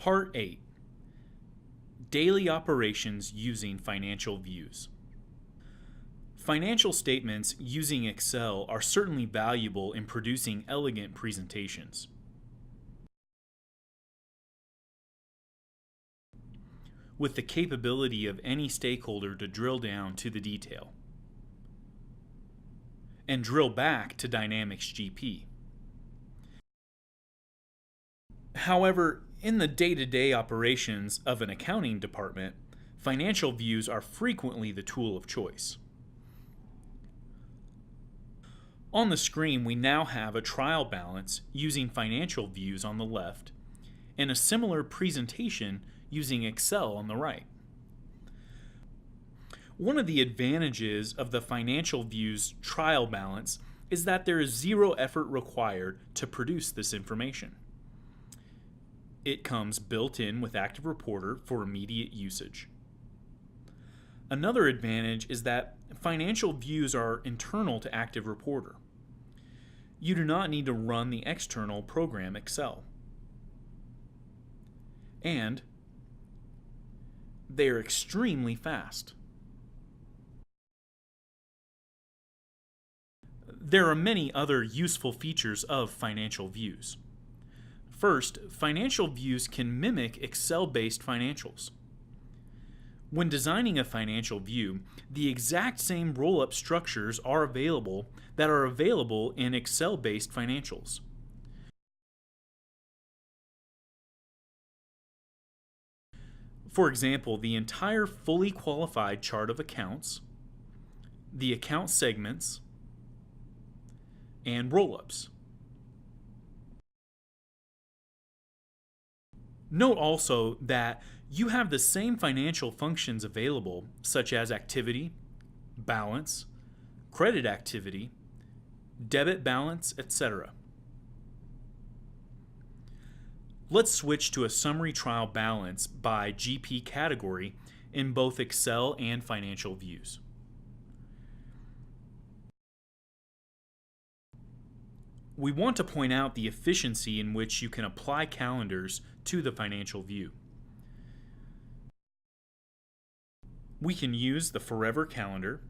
Part 8. Daily Operations Using Financial Views. Financial statements using Excel are certainly valuable in producing elegant presentations. With the capability of any stakeholder to drill down to the detail and drill back to Dynamics GP. However, in the day-to-day operations of an accounting department, financial views are frequently the tool of choice. On the screen, we now have a trial balance using financial views on the left and a similar presentation using Excel on the right. One of the advantages of the financial views trial balance is that there is zero effort required to produce this information. It comes built in with ActivReporter for immediate usage. Another advantage is that financial views are internal to ActivReporter. You do not need to run the external program Excel. And they are extremely fast. There are many other useful features of financial views. First, financial views can mimic Excel-based financials. When designing a financial view, the exact same roll-up structures are available in Excel-based financials. For example, the entire fully qualified chart of accounts, the account segments, and roll-ups. Note also that you have the same financial functions available, such as activity, balance, credit activity, debit balance, etc. Let's switch to a summary trial balance by GP category in both Excel and financial views. We want to point out the efficiency in which you can apply calendars to the financial view. We can use the forever calendar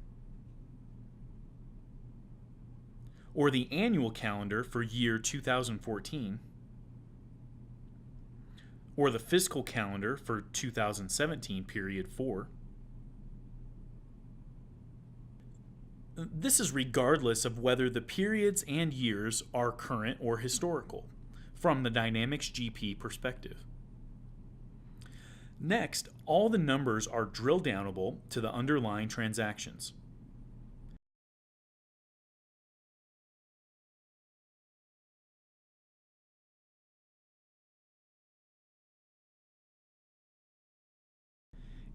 or the annual calendar for year 2014 or the fiscal calendar for 2017 period 4. This is regardless of whether the periods and years are current or historical from the Dynamics GP perspective. Next, all the numbers are drill downable to the underlying transactions.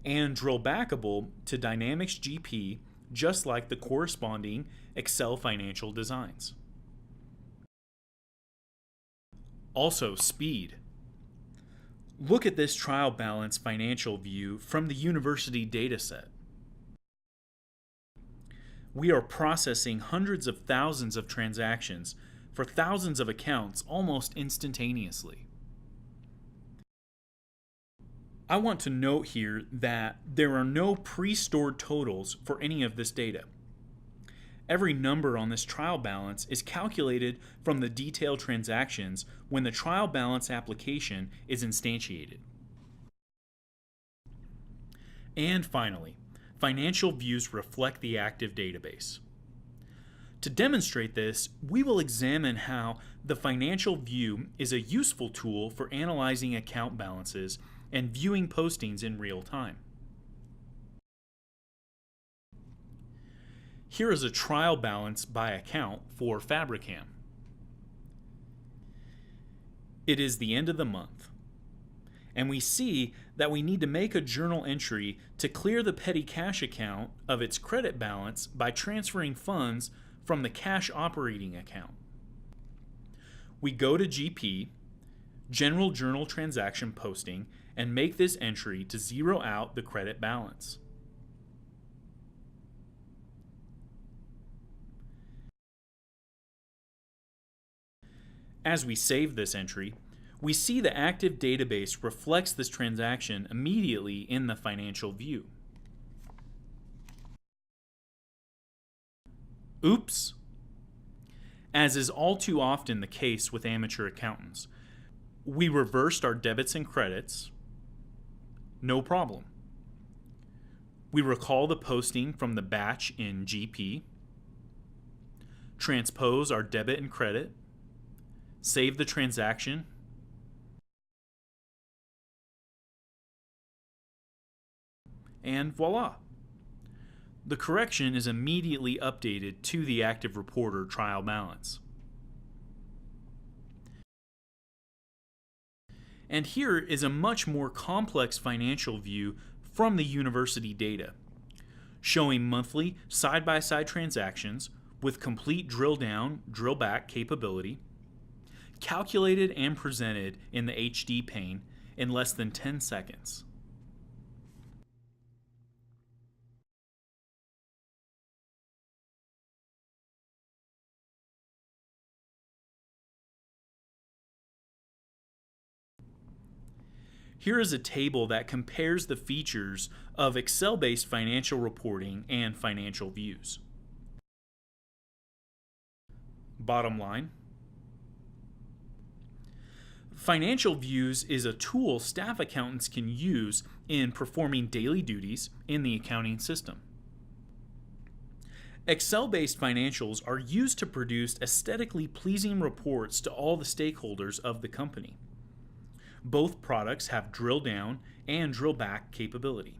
And drill backable to Dynamics GP just like the corresponding Excel financial designs. Also, speed. Look at this trial balance financial view from the university dataset. We are processing hundreds of thousands of transactions for thousands of accounts almost instantaneously. I want to note here that there are no pre-stored totals for any of this data. Every number on this trial balance is calculated from the detailed transactions when the trial balance application is instantiated. And finally, financial views reflect the active database. To demonstrate this, we will examine how the financial view is a useful tool for analyzing account balances and viewing postings in real time. Here is a trial balance by account for Fabricam. It is the end of the month, and we see that we need to make a journal entry to clear the petty cash account of its credit balance by transferring funds from the cash operating account. We go to GP, General Journal Transaction Posting, and make this entry to zero out the credit balance. As we save this entry, We see the active database reflects this transaction immediately in the financial view. Oops! As is all too often the case with amateur accountants, we reversed our debits and credits. No problem. We recall the posting from the batch in GP, transpose our debit and credit, save the transaction, and voila! The correction is immediately updated to the ActivReporter trial balance. And here is a much more complex financial view from the university data, showing monthly side-by-side transactions with complete drill down, drill back capability, calculated and presented in the HD pane in less than 10 seconds. Here is a table that compares the features of Excel-based financial reporting and financial views. Bottom line, financial views is a tool staff accountants can use in performing daily duties in the accounting system. Excel-based financials are used to produce aesthetically pleasing reports to all the stakeholders of the company. Both products have drill down and drill back capability.